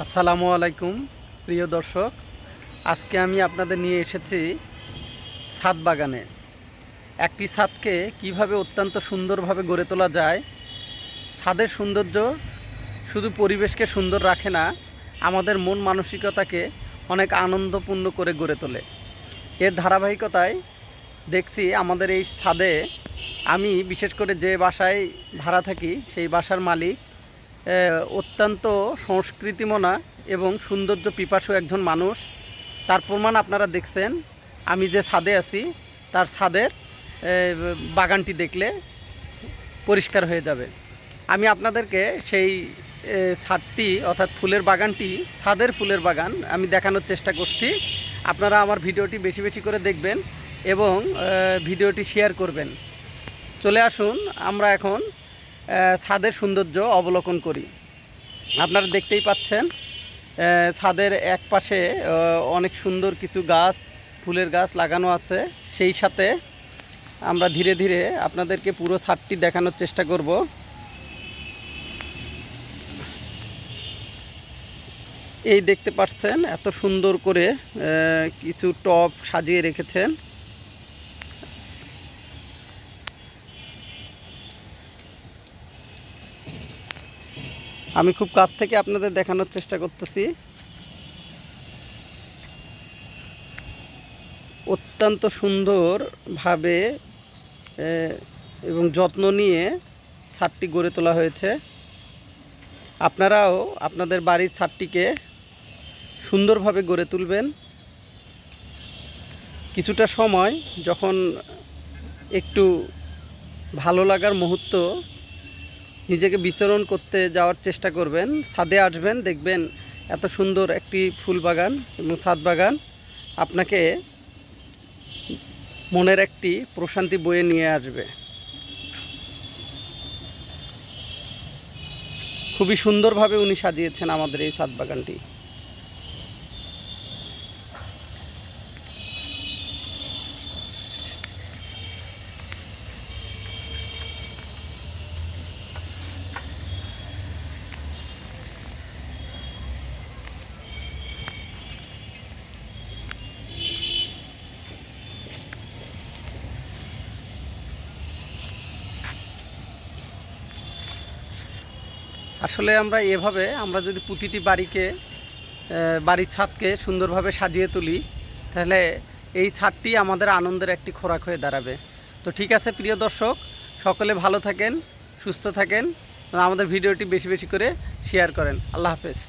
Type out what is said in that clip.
আসসালামু আলাইকুম প্রিয় দর্শক, আজকে আমি আপনাদের নিয়ে এসেছি ছাদ বাগানে। একটি ছাদকে কিভাবে অত্যন্ত সুন্দরভাবে গড়ে তোলা যায়। ছাদের সৌন্দর্য শুধু পরিবেশকে সুন্দর রাখে না, আমাদের মন মানসিকতাকে অনেক আনন্দপূর্ণ করে গড়ে তোলে। এর ধারাবাহিকতায় দেখছি আমাদের এই ছাদে, আমি বিশেষ করে যে বাসায় ভাড়া থাকি সেই বাসার মালিক অত্যন্ত সংস্কৃতিমনা এবং সৌন্দর্য পিপাসু একজন মানুষ। তার প্রমাণ আপনারা দেখছেন। আমি যে ছাদে আছি তার ছাদের বাগানটি দেখলে পরিষ্কার হয়ে যাবে। আমি আপনাদেরকে সেই ছাদটি অর্থাৎ ফুলের বাগানটি, ছাদের ফুলের বাগান আমি দেখানোর চেষ্টা করছি। আপনারা আমার ভিডিওটি বেশি বেশি করে দেখবেন এবং ভিডিওটি শেয়ার করবেন। চলে আসুন আমরা এখন ছাদের সৌন্দর্য অবলোকন করি। আপনারা দেখতেই পাচ্ছেন ছাদের এক পাশে অনেক সুন্দর কিছু গাছ, ফুলের গাছ লাগানো আছে। সেই সাথে আমরা ধীরে ধীরে আপনাদেরকে পুরো ছাদটি দেখানোর চেষ্টা করব। এই দেখতে পাচ্ছেন এত সুন্দর করে কিছু টব সাজিয়ে রেখেছেন। আমি খুব কাছ থেকে আপনাদের দেখানোর চেষ্টা করতেছি। অত্যন্ত সুন্দরভাবে এবং যত্ন নিয়ে ছাদটি গড়ে তোলা হয়েছে। আপনারাও আপনাদের বাড়ির ছাদটিকে সুন্দরভাবে গড়ে তুলবেন। কিছুটা সময় যখন একটু ভালো লাগার মুহূর্ত নিজেকে বিচরণ করতে যাওয়ার চেষ্টা করবেন, ছাদে আসবেন, দেখবেন এত সুন্দর একটি ফুল বাগান এবং ছাদ বাগান আপনাকে মনের একটি প্রশান্তি বয়ে নিয়ে আসবে। খুবই সুন্দরভাবে উনি সাজিয়েছেন আমাদের এই ছাদ বাগানটি। আসলে আমরা যদি প্রতিটি বাড়ির ছাদকে সুন্দরভাবে সাজিয়ে তুলি, তাহলে এই ছাদটি আমাদের আনন্দের একটি খোরাক হয়ে দাঁড়াবে। তো ঠিক আছে প্রিয় দর্শক, সকলে ভালো থাকেন, সুস্থ থাকেন, আমাদের ভিডিওটি বেশি বেশি করে শেয়ার করেন। আল্লাহ হাফেজ।